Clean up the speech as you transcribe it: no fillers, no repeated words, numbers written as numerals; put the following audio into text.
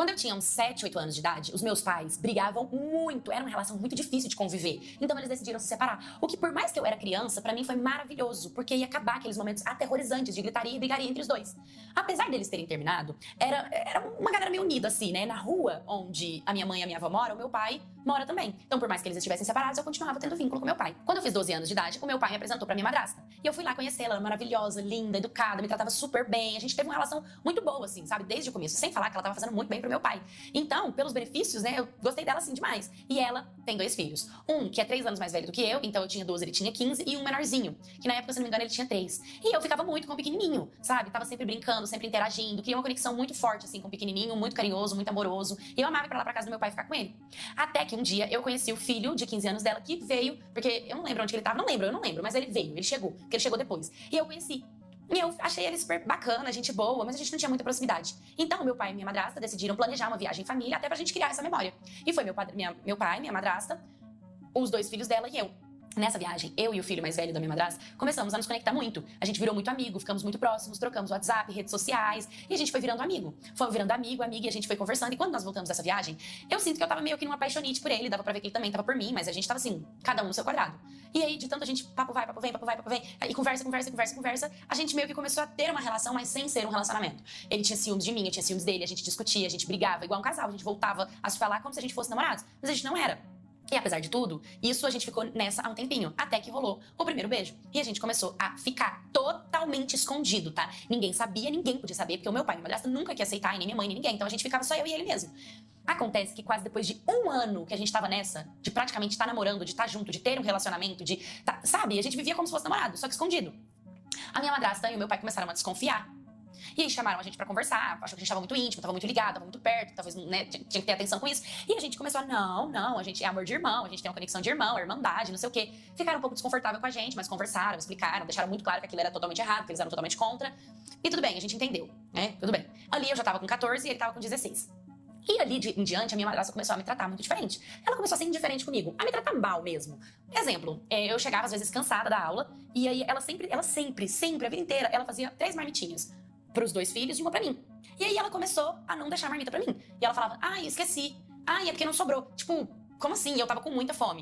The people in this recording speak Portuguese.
Quando eu tinha uns 7, 8 anos de idade, os meus pais brigavam muito, era uma relação muito difícil de conviver. Então eles decidiram se separar. O que, por mais que eu era criança, pra mim foi maravilhoso, porque ia acabar aqueles momentos aterrorizantes de gritaria e brigaria entre os dois. Apesar deles terem terminado, era uma galera meio unida, assim, né? Na rua onde a minha mãe e a minha avó moram, o meu pai mora também. Então, por mais que eles estivessem separados, eu continuava tendo vínculo com meu pai. Quando eu fiz 12 anos de idade, o meu pai me apresentou pra minha madrasta. E eu fui lá conhecê-la, ela era maravilhosa, linda, educada, me tratava super bem. A gente teve uma relação muito boa, assim, sabe? Desde o começo, sem falar que ela tava fazendo muito bem pro meu pai. Então, pelos benefícios, né, eu gostei dela, assim, demais. E ela tem 2 filhos. Um que é 3 anos mais velho do que eu, então eu tinha 12, ele tinha 15, e um menorzinho, que na época, se não me engano, ele tinha 3. E eu ficava muito com o pequenininho, sabe? Tava sempre brincando, sempre interagindo, criei uma conexão muito forte, assim, com o pequenininho, muito carinhoso, muito amoroso. E eu amava ir pra lá pra casa do meu pai e ficar com ele. Até que um dia eu conheci o filho de 15 anos dela, que veio, porque eu não lembro onde ele tava, eu não lembro, mas ele veio, ele chegou, porque ele chegou depois. E eu conheci. E eu achei ele super bacana, gente boa, mas a gente não tinha muita proximidade. Então, meu pai e minha madrasta decidiram planejar uma viagem em família até pra gente criar essa memória. E foi meu pai, minha madrasta, os 2 filhos dela e eu. Nessa viagem, eu e o filho mais velho da minha madrasta começamos a nos conectar muito. A gente virou muito amigo, ficamos muito próximos, trocamos WhatsApp, redes sociais, e a gente foi virando amigo. Fomos virando amigo, amiga, e a gente foi conversando. E quando nós voltamos dessa viagem, eu sinto que eu tava meio que numa apaixonite por ele, dava pra ver que ele também tava por mim, mas a gente tava assim, cada um no seu quadrado. E aí, de tanto a gente, papo vai, papo vem, e conversa, a gente meio que começou a ter uma relação, mas sem ser um relacionamento. Ele tinha ciúmes de mim, eu tinha ciúmes dele, a gente discutia, a gente brigava, igual um casal, a gente voltava a se falar como se a gente fosse namorados, mas a gente não era. E apesar de tudo, isso a gente ficou nessa há um tempinho, até que rolou o primeiro beijo. E a gente começou a ficar totalmente escondido, tá? Ninguém sabia, ninguém podia saber, porque o meu pai e minha madrasta nunca queria aceitar, e nem minha mãe, nem ninguém. Então a gente ficava só eu e ele mesmo. Acontece que quase depois de 1 ano que a gente tava nessa, de praticamente estar namorando, de estar junto, de ter um relacionamento, sabe? A gente vivia como se fosse namorado, só que escondido. A minha madrasta e o meu pai começaram a desconfiar. E aí chamaram a gente pra conversar, achou que a gente tava muito íntimo, tava muito ligado, tava muito perto, talvez, né, tinha que ter atenção com isso. E a gente começou a, não, a gente é amor de irmão, a gente tem uma conexão de irmão, irmandade, não sei o quê. Ficaram um pouco desconfortável com a gente, mas conversaram, explicaram, deixaram muito claro que aquilo era totalmente errado, que eles eram totalmente contra. E tudo bem, a gente entendeu, né, tudo bem. Ali eu já tava com 14 e ele tava com 16. E ali em diante, a minha madrasta começou a me tratar muito diferente. Ela começou a ser indiferente comigo, a me tratar mal mesmo. Exemplo, eu chegava às vezes cansada da aula, e aí ela sempre, a vida inteira, ela fazia 3 marmitinhas. Pros 2 filhos e uma pra mim. E aí ela começou a não deixar a marmita pra mim. E ela falava, ai, esqueci. Ai, é porque não sobrou. Tipo, como assim? Eu tava com muita fome.